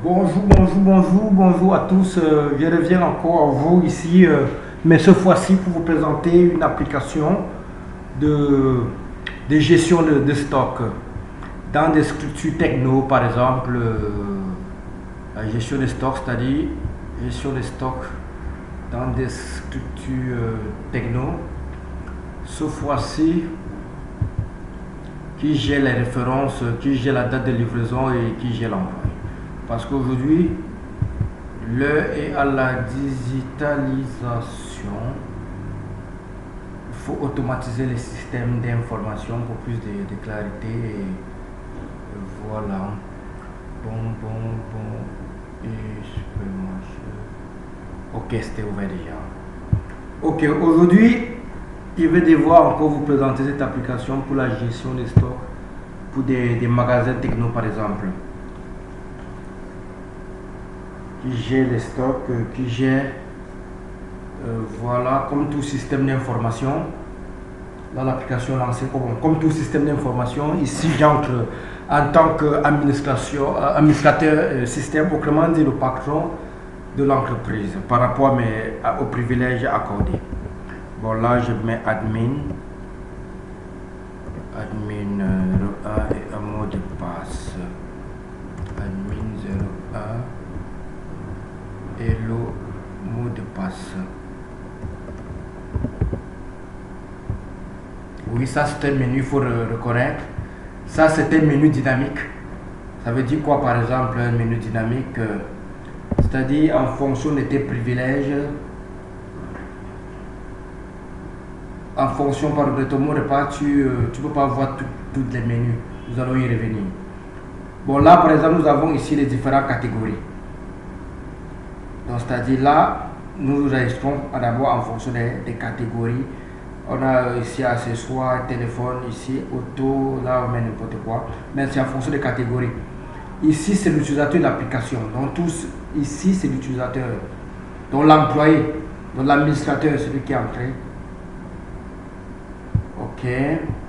Bonjour à tous. Je reviens encore à vous ici, mais cette fois-ci pour vous présenter une application de, de gestion de stock dans des structures techno, par exemple, la gestion de stock, c'est-à-dire gestion de stock dans des structures techno. Cette fois-ci, qui gère les références, qui gère la date de livraison et qui gère l'envoi. Parce qu'aujourd'hui, l'heure est à la digitalisation. Il faut automatiser les systèmes d'information pour plus de clarité. Et voilà. Et je peux manger. Ok, c'était ouvert déjà. Ok, aujourd'hui, je vais devoir encore vous présenter cette application pour la gestion des stocks pour des magasins techno par exemple. Qui gère les stocks, qui gère, voilà, comme tout système d'information. Là, l'application lancée comme tout système d'information. Ici, j'entre en tant qu'administrateur système, autrement dit le patron de l'entreprise par rapport aux privilèges accordés. Bon, là, je mets admin 01 et un mot de passe. Admin 01 et le mot de passe. Oui, ça c'est un menu, il faut reconnaître. Ça c'est un menu dynamique. Ça veut dire quoi par exemple un menu dynamique? C'est-à-dire en fonction de tes privilèges, en fonction de ton mot de passe, tu ne peux pas voir tous les menus. Nous allons y revenir. Bon, là par exemple, nous avons ici les différentes catégories. Donc, c'est-à-dire là, nous enregistrons d'abord en fonction des catégories. On a ici accessoires, téléphone, ici auto, là on met n'importe quoi. Mais c'est en fonction des catégories. Ici, c'est l'utilisateur de l'application. Donc, ici, c'est l'utilisateur. Donc, l'employé. Donc, l'administrateur, celui qui est entré. Ok.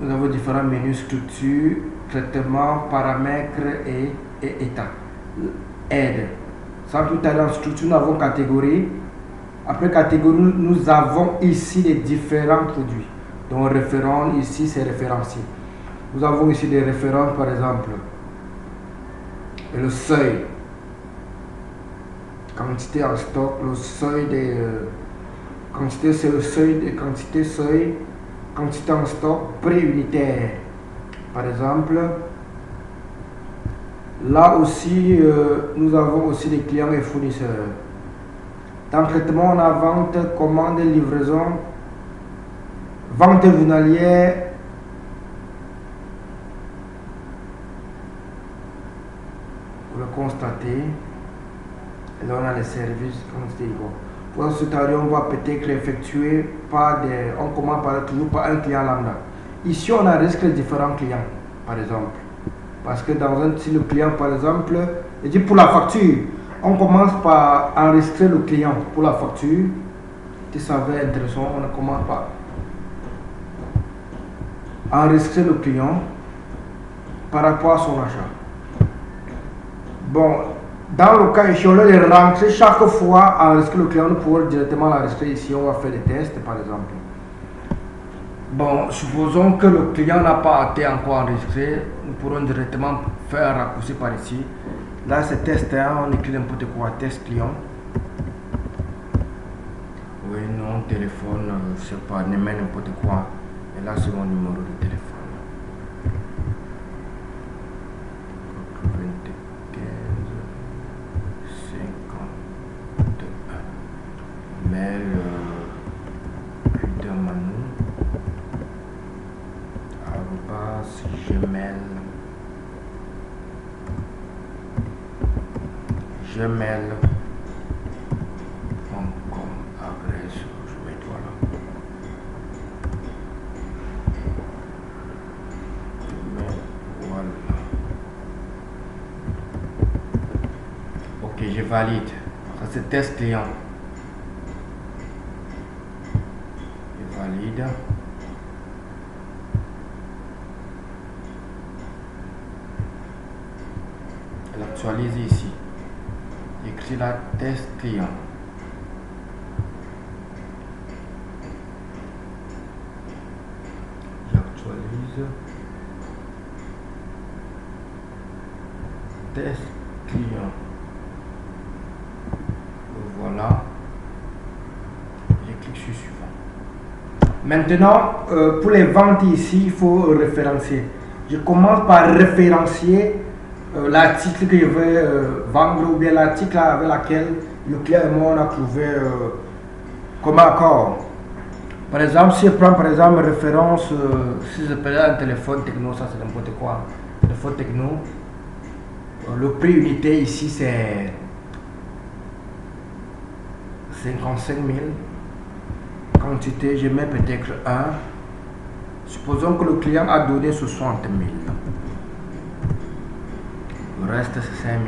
Nous avons différents menus, structure, traitement, paramètres et état. Aide. Sans tout à l'heure, en structure, nous avons catégorie. Après catégorie, nous avons ici les différents produits. Donc, référent, ici, c'est référencié. Nous avons ici des références, par exemple. Et le seuil. Quantité en stock, le seuil des quantité, c'est le seuil des quantités, quantité en stock pré-unitaire. Par exemple, là aussi, nous avons aussi des clients et fournisseurs. Dans le traitement, on a vente, commande, livraison, vente journalière, pour le constater. Et là, on a les services, comme c'était égaux. Pour ce tarif, on va peut-être effectuer on commence toujours par un client lambda. Ici, on enregistre les différents clients, par exemple. Parce que dans si le client, par exemple, je dis pour la facture, on commence par enregistrer le client pour la facture. Si ça va être intéressant, on commence par enregistrer le client par rapport à son achat. Bon, dans le cas ici, on le rentrer chaque fois, enregistrer le client, nous pourrons directement l'enregistrer ici. On va faire des tests, par exemple. Bon, supposons que le client n'a pas été encore enregistré, nous pourrons directement faire un raccourci par ici. Là, c'est test 1, on écrit n'importe quoi, test client. Oui, non, téléphone, je sais pas, ne met n'importe quoi. Et là, c'est mon numéro de téléphone. 95 51. Mail, gmail.com, adresse, je mets voilà. Voilà. Ok, je valide. Ça c'est test client. Je valide. Elle actualise ici. J'écris la test client. J'actualise. Test client. Voilà. Je clique sur suivant. Maintenant, pour les ventes ici, il faut référencier. Je commence par référencier l'article que je veux vendre ou bien l'article avec lequel le client et moi on a trouvé comme accord. Par exemple, si je prends par exemple référence, si je prends un téléphone techno, ça c'est n'importe quoi. Téléphone techno, le prix unité ici c'est 55 000. Quantité, je mets peut-être 1. Supposons que le client a donné 60 000. Le reste c'est 5 000.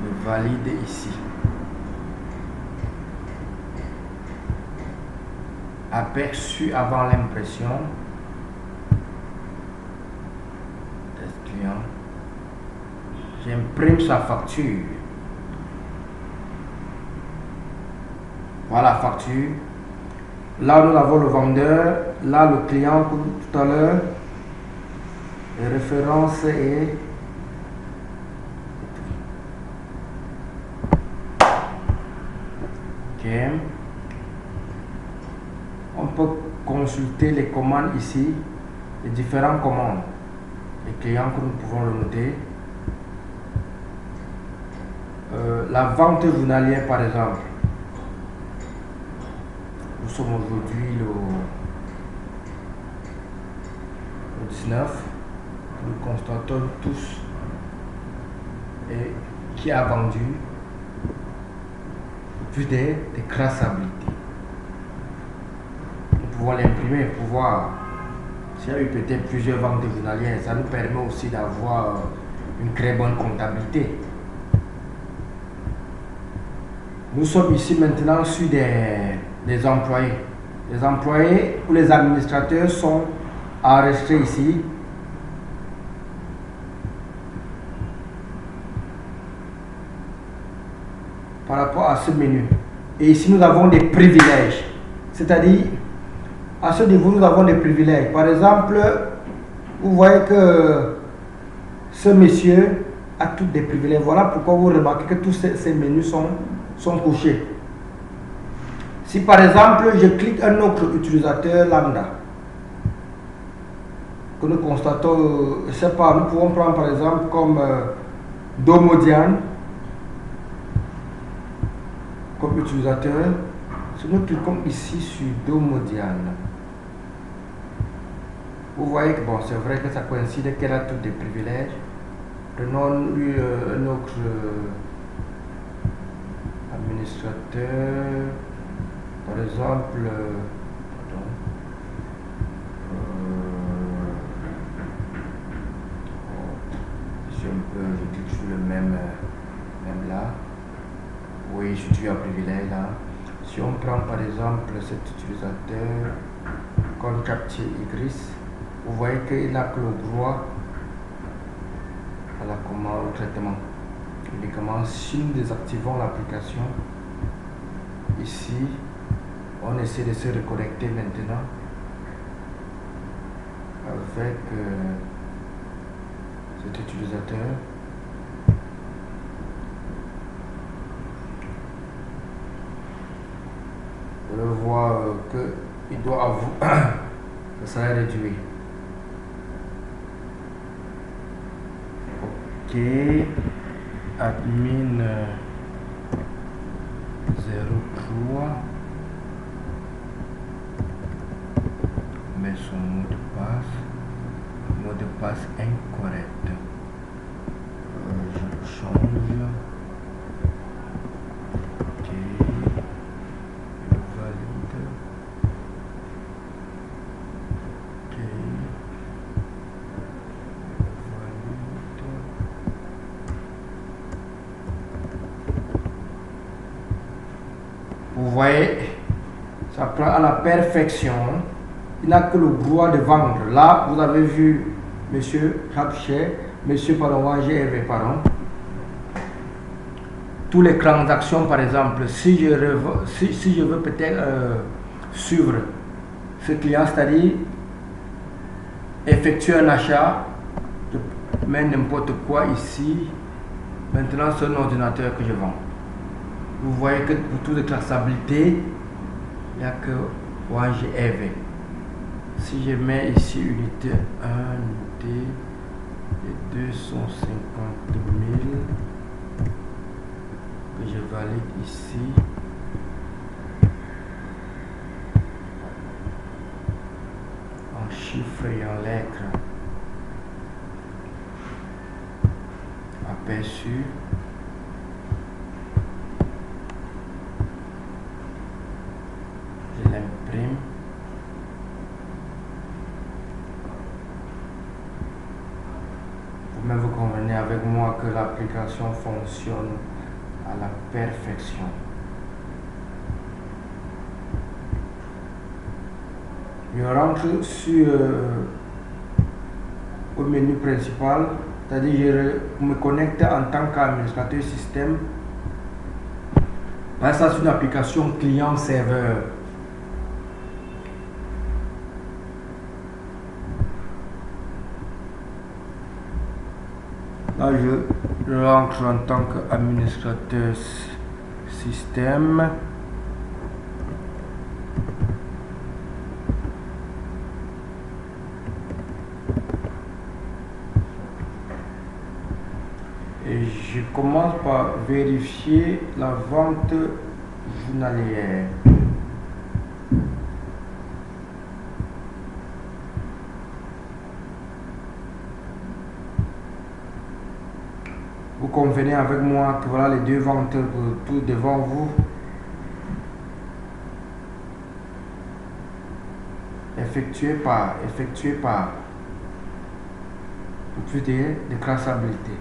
Je valide ici. Aperçu avant l'impression. Test client. J'imprime sa facture. Voilà la facture. Là, nous avons le vendeur. Là, le client, comme tout à l'heure. Les références et... OK. On peut consulter les commandes ici. Les différentes commandes. Les clients que nous pouvons le noter. La vente journalière, par exemple. Nous sommes aujourd'hui le 19. Nous constatons tous et qui a vendu plus des traçabilités. Nous pouvons l'imprimer pour voir s'il y a eu peut-être plusieurs ventes journalières. Ça nous permet aussi d'avoir une très bonne comptabilité. Nous sommes ici maintenant sur des employés. Les employés ou les administrateurs sont enregistrés ici. Par rapport à ce menu. Et ici nous avons des privilèges. C'est-à-dire, à ce niveau nous avons des privilèges. Par exemple, vous voyez que ce monsieur a tous des privilèges. Voilà pourquoi vous remarquez que tous ces menus sont couchés. Si par exemple je clique un autre utilisateur lambda, que nous constatons, je ne sais pas, nous pouvons prendre par exemple comme Domodian, comme utilisateur. Si nous cliquons ici sur Domodian, vous voyez que bon, c'est vrai que ça coïncide qu'elle a tous des privilèges. Prenons-lui un autre administrateur, par exemple, si on peut, je clique sur le même là. Oui, je suis à privilège là. Si on prend par exemple cet utilisateur comme Captier Igris, vous voyez qu'il n'a que le droit à la commande au traitement. Uniquement si nous désactivons l'application, ici, on essaie de se reconnecter maintenant avec cet utilisateur. On voit qu'il doit avouer le salaire réduit. Ok, admin 03 met son mot de passe incorrect. Je le change. Ok, je valide. Ok, valide. Vous voyez, ça prend à la perfection. Il n'a que le droit de vendre. Là, vous avez vu Monsieur Rapchet, Monsieur Pardon, GRV, pardon. toutes les transactions, par exemple, si je veux peut-être suivre ce client, c'est-à-dire effectuer un achat, je mets n'importe quoi ici. Maintenant, c'est un ordinateur que je vends. Vous voyez que pour toute traçabilité, il n'y a que ONGEV. Si je mets ici unité 1, unité de 250 000, que je valide ici, en chiffres et en lettres, aperçu, je l'imprime. Mais vous convenez avec moi que l'application fonctionne à la perfection. Je rentre sur au menu principal, c'est-à-dire je me connecte en tant qu'administrateur système. Ça, c'est une application client-serveur. Là, je rentre en tant qu'administrateur système. Et je commence par vérifier la vente journalière. Vous convenez avec moi que voilà les deux ventes tout devant vous. Effectué par pour plus de traçabilité.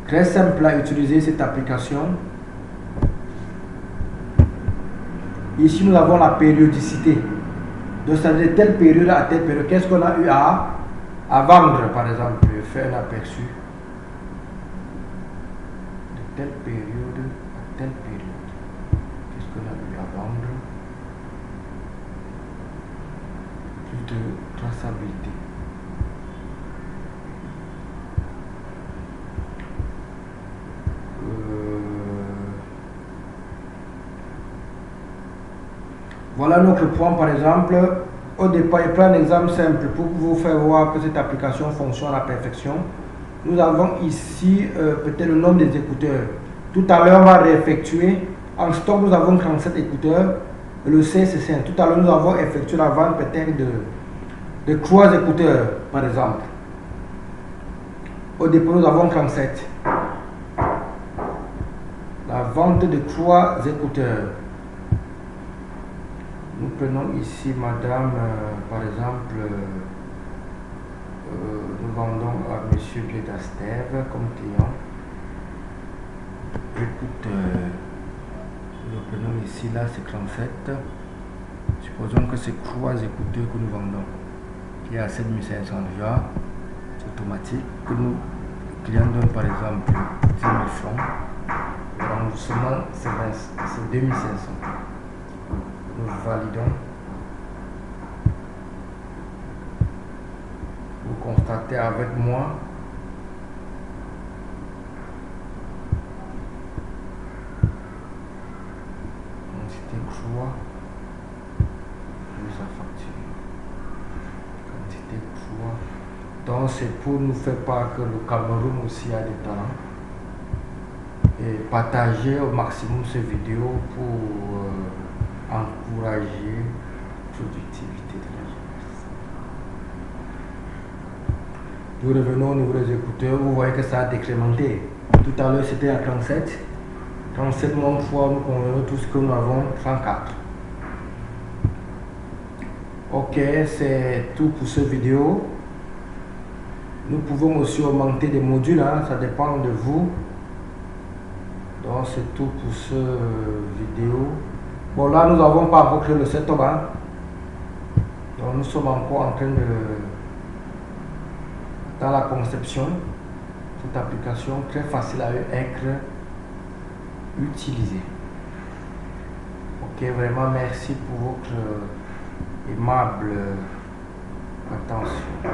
Très simple à utiliser cette application. Ici nous avons la périodicité. Donc ça veut dire telle période à telle période. Qu'est-ce qu'on a eu à vendre, par exemple? Je fais un aperçu de telle période à telle période. Qu'est-ce qu'on a eu à vendre? Plus de traçabilité. Voilà notre point, par exemple. Au départ, je prends un exemple simple pour vous faire voir que cette application fonctionne à la perfection. Nous avons ici peut-être le nombre des écouteurs. Tout à l'heure, on va réeffectuer. En stock, nous avons 37 écouteurs. Le CSC. Tout à l'heure, nous avons effectué la vente peut-être de 3 écouteurs, par exemple. Au départ, nous avons 37. La vente de 3 écouteurs. Nous prenons ici madame, par exemple, nous vendons à monsieur Gledastève comme client. Écoute, nous prenons ici, là c'est 37. Supposons que c'est 3 écouteurs que nous vendons. Qui est à 7500 déjà. C'est automatique. Que nous, le client donne par exemple 10 000 francs. Le remboursement c'est 2500. Nous validons. Vous constatez avec moi quantité croix plus la facture. Quantité croix. Donc c'est pour nous faire part que le Cameroun aussi a des talents. Et partager au maximum ces vidéos pour encourager la productivité de la jeunesse. Nous revenons au niveau des écouteurs, vous voyez que ça a décrémenté. Tout à l'heure c'était à 37. 37 moins fois, nous convenons tout ce que nous avons, 34. Ok, c'est tout pour cette vidéo. Nous pouvons aussi augmenter des modules, hein, ça dépend de vous. Donc c'est tout pour cette vidéo. Bon, là nous n'avons pas encore créé le setup, hein. Donc nous sommes encore en train de dans la conception. Cette application très facile à être utilisée. Ok, vraiment merci pour votre aimable attention.